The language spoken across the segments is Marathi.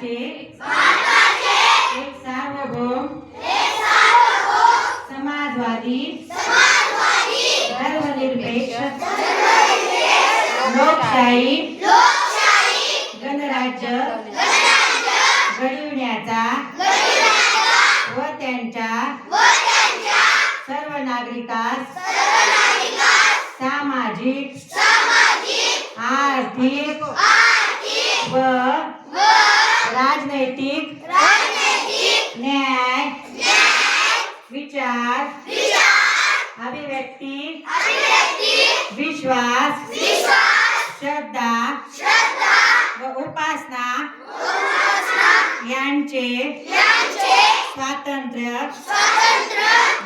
भारताचे एक सार्वभौम समाजवादी धर्मनिरपेक्ष लोकशाही गणराज्य घडविण्याचा व त्यांच्या सर्व नागरिकास सामाजिक आर्थिक व राजनैतिक न्याय विचार अभिव्यक्ती विश्वास श्रद्धा व उपासना यांचे स्वातंत्र्य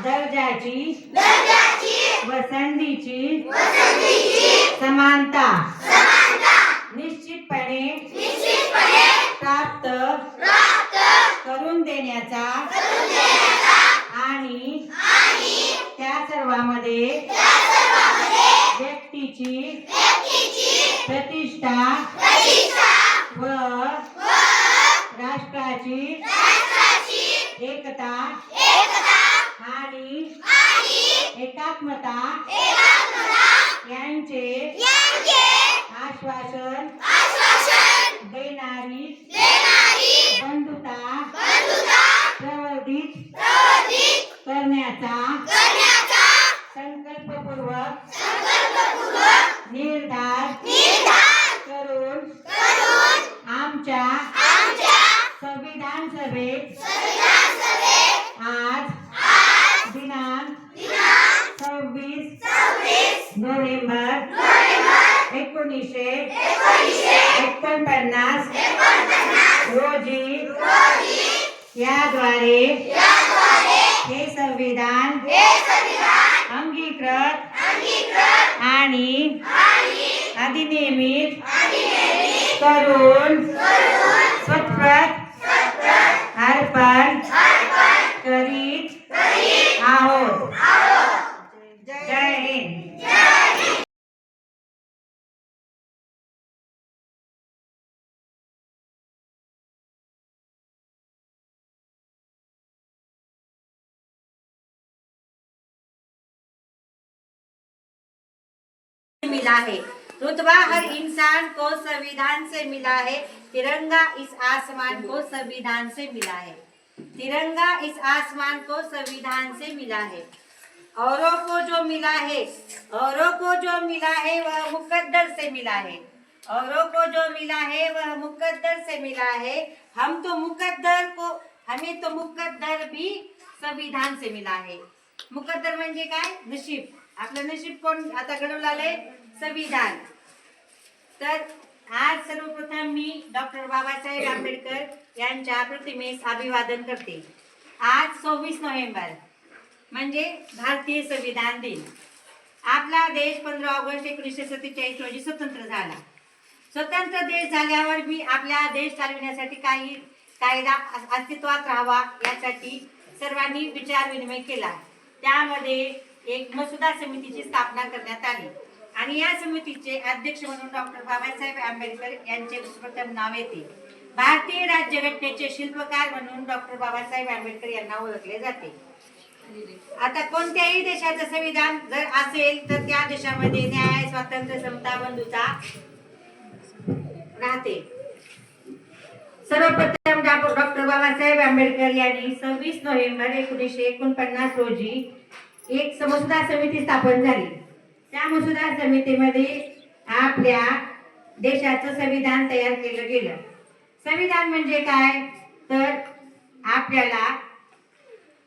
दर्जाची व संधीची समानता निश्चितपणे प्राप्त करून देण्याचा आणि त्या सर्वांमध्ये व्यक्तीची प्रतिष्ठा व राष्ट्राची एकता आणि एकात्मता यांचे आश्वासन देणारी बंधुता प्रवर्धित करण्याचा संकल्पपूर्वक निर्धार करून आमच्या संविधान सभेत आज दिनांक 26 नोव्हेंबर 1949 रोजी याद्वारे हे संविधान अंगीकृत आणि अधिनियमित करून स्वतःप्रत अर्पण करीत आहोत. जय हिंद. मिला है, रुतबा हर इंसान को संविधान से मिला है, तिरंगा इस आसमान को संविधान से मिला है, तिरंगा इस आसमान को संविधान से मिला है। औरों को जो मिला है, औरों को जो मिला है वह मुकद्दर से मिला है, औरों को जो मिला है वह मुकद्दर से मिला है। हमें तो मुकद्दर भी संविधान से मिला है। मुकद्दर म्हणजे काय? नशीब. आपलं नशीब कोण आता घडवलं आलंय? संविधान. तर आज सर्वप्रथम मी डॉक्टर बाबासाहेब आंबेडकर यांच्या प्रतिमेस अभिवादन करते. आज 26 नोव्हेंबर म्हणजे भारतीय संविधान दिन. आपला देश 15 ऑगस्ट 1947 रोजी स्वतंत्र झाला. स्वतंत्र देश झाल्यावर मी आपला देश चालविण्यासाठी काही कायदा अस्तित्वात राहावा यासाठी सर्वांनी विचार विनिमय केला. त्यामध्ये एक मसुदा समितीची स्थापना करण्यात आली आणि या समितीचे अध्यक्ष म्हणून डॉक्टर बाबासाहेब आंबेडकर यांचे प्रथम नाव येते. भारतीय राज्यघटनेचे शिल्पकार म्हणून डॉक्टर बाबासाहेब आंबेडकर यांना ओळखले जाते. आता कोणत्याही देशाचं संविधान जर असेल तर त्या देशामध्ये न्याय, स्वातंत्र्य, समता, बंधुता राहते. सर्वप्रथम डॉक्टर बाबासाहेब आंबेडकर यांनी 26 नोव्हेंबर 1949 रोजी एक मसुदा समिती स्थापन झाली. त्या मसुदा समितीमध्ये आपल्या देशाचं संविधान तयार केलं गेलं. संविधान म्हणजे काय? तर आपल्याला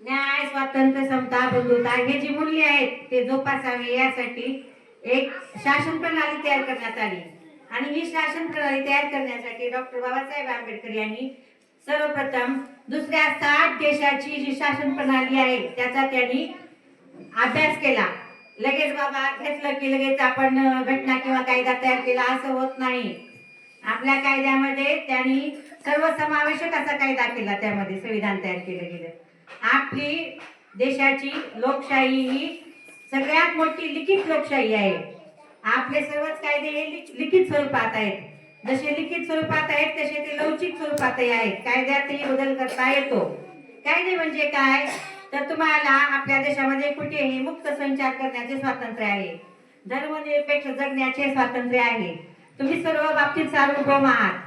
न्याय, स्वातंत्र्य, समता, बंधुता हे जी मूल्य आहेत ते जोपासावे यासाठी एक शासन प्रणाली तयार करण्यात आली. आणि ही शासन प्रणाली तयार करण्यासाठी डॉक्टर बाबासाहेब आंबेडकर यांनी सर्वप्रथम दुसऱ्या 60 देशाची जी शासन प्रणाली आहे त्याचा त्यांनी अभ्यास केला. लगेच बाबा घेतलं की लगेच आपण घटना किंवा कायदा तयार केला असं होत नाही. आपल्या कायद्यामध्ये त्यांनी सर्वसमावेशक असा कायदा केला, त्यामध्ये संविधान तयार केलं गेलं. आपली देशाची लोकशाही ही सगळ्यात मोठी लिखित लोकशाही आहे. आपले सर्वच कायदे हे लिखित स्वरूपात आहेत. जसे लिखित स्वरूपात आहेत तसे ते लवचिक स्वरूपातही आहेत. कायद्यातही बदल करता येतो. कायदे म्हणजे काय? तर तुम्हाला आपल्या देशामध्ये कुठेही मुक्त संचार करण्याचे स्वातंत्र्य आहे. धर्मनिरपेक्ष जगण्याचे स्वातंत्र्य आहे. तुम्ही सर्व बाबतीत सार्वभौम आहात.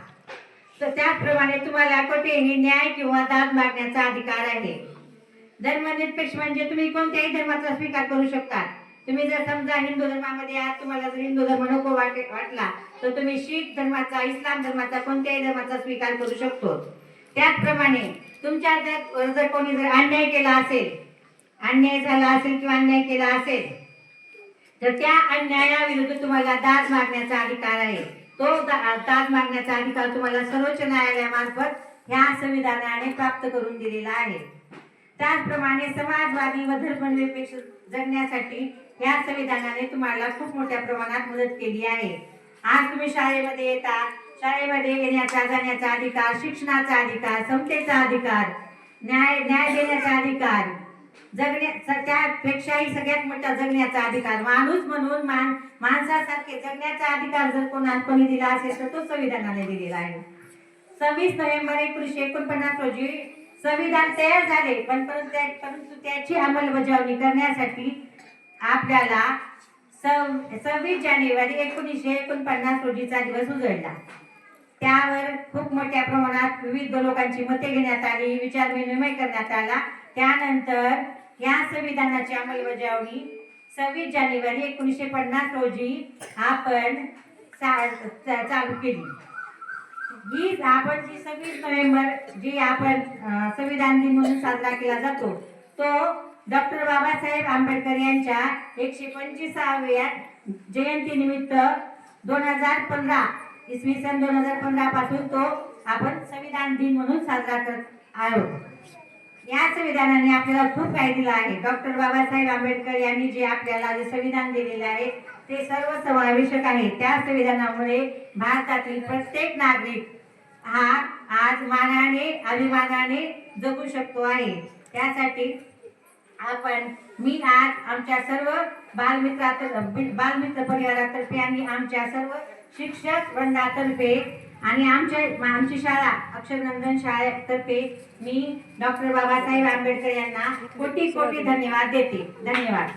तर त्याचप्रमाणे तुम्हाला कुठेही न्याय किंवा दाद मागण्याचा अधिकार आहे. धर्मनिरपेक्ष म्हणजे तुम्ही कोणत्याही धर्माचा स्वीकार करू शकता. तुम्ही जर समजा हिंदू धर्मामध्ये आहात, तुम्हाला जर हिंदू धर्म नको वाटला तर तुम्ही शीख धर्माचा, इस्लाम धर्माचा, कोणत्याही धर्माचा स्वीकार करू शकतो. त्याचप्रमाणे तुमच्या जर कोणी जर अन्याय केला असेल, अन्याय झाला असेल किंवा अन्याय केला असेल तर त्या अन्यायाविरुद्ध तुम्हाला दाद मागण्याचा अधिकार आहे. तो दाद मागण्याचा अधिकार तुम्हाला सर्वोच्च न्यायालयामार्फत ह्या संविधानाने प्राप्त करून दिलेला आहे. त्याचप्रमाणे समाजवादी व धर्मनिरपेक्ष जगण्यासाठी ह्या संविधानाने तुम्हाला खूप मोठ्या प्रमाणात मदत केली आहे. आज तुम्ही शाळेमध्ये येता, शाळेमध्ये येण्याचा जाण्याचा अधिकार, शिक्षणाचा अधिकार, समतेचा अधिकार, न्याय देण्याचा अधिकार, त्यापेक्षाही सगळ्यात मोठा जगण्याचा अधिकार, माणूस म्हणून माणसासारखे जगण्याचा अधिकार जर कोणी दिला असेल तर तो संविधानाने दिलेला आहे. 26 नोव्हेंबर 1949 रोजी संविधान तयार झाले, परंतु त्याची अंमलबजावणी करण्यासाठी आपल्याला 26 जानेवारी 1949 रोजीचा दिवस उजळला. त्यावर खूप मोठ्या प्रमाणात विविध लोकांची मते घेण्यात आली, विचार विनिमय करण्यात आला. त्यानंतर या संविधानाची अंमलबजावणी 26 जानेवारी 1950 रोजी आपण चालू केली. ही आपण जी 26 नोव्हेंबर जी आपण संविधान दिन म्हणून साजरा केला जातो तो डॉक्टर बाबासाहेब आंबेडकर यांच्या 125व्या जयंतीनिमित्त 2015 इसवी सन 2015 पासून तो आपण संविधान दिन म्हणून साजरा करत आहोत. या संविधानाने आपल्याला खूप काही दिलं आहे. डॉक्टर बाबासाहेब आंबेडकर यांनी जे आपल्याला जे संविधान दिलेले आहे ते सर्व समावेशक आहे. त्या संविधानामुळे भारतातील प्रत्येक नागरिक हा आज मानाने अभिमानाने जगू शकतो आहे. त्यासाठी मी आज आमच्या सर्व बालमित्र परिवारातर्फे आणि आमच्या सर्व शिक्षक वृंदातर्फे आणि आमची शाळा अक्षरनंदन शाळेतर्फे मी डॉक्टर बाबासाहेब आंबेडकर यांना कोटी कोटी धन्यवाद देते. धन्यवाद.